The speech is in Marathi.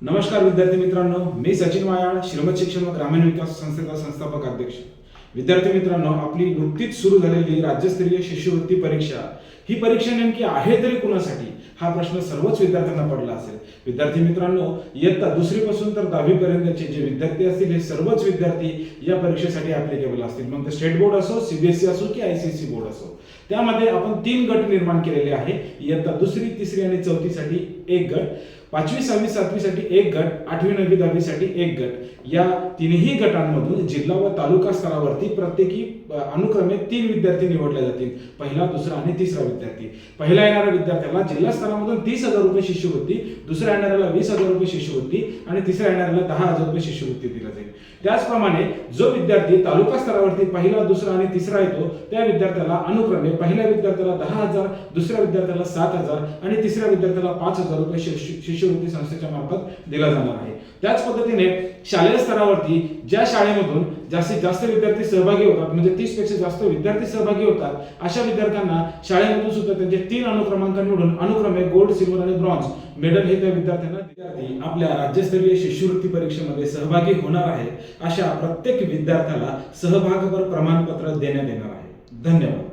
नमस्कार विद्यार्थी मित्रांनो, मी सचिन वायाळ, श्रीमत शिक्षण व ग्रामीण विकास संस्थेचा संस्थापक अध्यक्ष. विद्यार्थी मित्रांनो, आपली नुकतीच सुरू झालेली राज्यस्तरीय शिष्यवृत्ती परीक्षा ही परीक्षा नेमकी आहे तरी कुणासाठी, हा प्रश्न सर्वच विद्यार्थ्यांना पडला असेल. विद्यार्थी मित्रांनो, इयत्ता दुसरी पासून तर 10वी पर्यंतचे जे विद्यार्थी असतील हे सर्वच विद्यार्थी या परीक्षेसाठी ऍप्लिकेबल असतील. मग ते स्टेट बोर्ड असो, सीबीएसई असो की आयसीएसई बोर्ड असो. त्यामध्ये आपण 3 गट निर्माण केलेले आहे. इयत्ता दुसरी, तिसरी आणि चौथीसाठी एक गट, 5वी, 6वी, 7वी साठी एक गट, 8वी, 9वी, 10वी साठी एक गट. या तिन्ही गटांमधून जिल्हा व तालुका स्तरावरती प्रत्येकी अनुक्रमे 3 विद्यार्थी निवडले जातील. पहिला, दुसरा आणि तिसरा विद्यार्थी. पहिला येणाऱ्या विद्यार्थ्याला जिल्हा स्तरामधून 30,000 रुपये शिष्यवृत्ती, दुसऱ्या येणाऱ्याला 20,000 रुपये शिष्यवृत्ती आणि तिसऱ्या येणाऱ्याला 10,000 रुपये शिष्यवृत्ती दिला जाईल. त्याचप्रमाणे जो विद्यार्थी तालुका स्तरावरती पहिला, दुसरा आणि तिसरा येतो त्या विद्यार्थ्याला अनुक्रमे पहिल्या विद्यार्थ्याला 10,000, दुसऱ्या विद्यार्थ्याला 7,000 आणि तिसऱ्या विद्यार्थ्याला 5,000 रुपये शिष्यवृत्ती संस्थेच्या मार्फत दिला जाणार आहे. त्याच पद्धतीने शालेय स्तरावरती ज्या शाळेमधून जास्तीत जास्त विद्यार्थी सहभागी होतात, म्हणजे 30 पेक्षा जास्त विद्यार्थी सहभागी होतात, अशा विद्यार्थ्यांना शाळेमधून सुद्धा त्यांचे 3 अनुक्रमांक निवडून अनुक्रमे गोल्ड, सिल्वर आणि ब्रॉन्झ मेडल हे त्या विद्यार्थ्यांना. विद्यार्थी आपल्या राज्यस्तरीय शिष्यवृत्ती परीक्षेमध्ये सहभागी होणार आहे अशा प्रत्येक विद्यार्थ्याला सहभागपर प्रमाणपत्र देण्यात येणार आहे. धन्यवाद.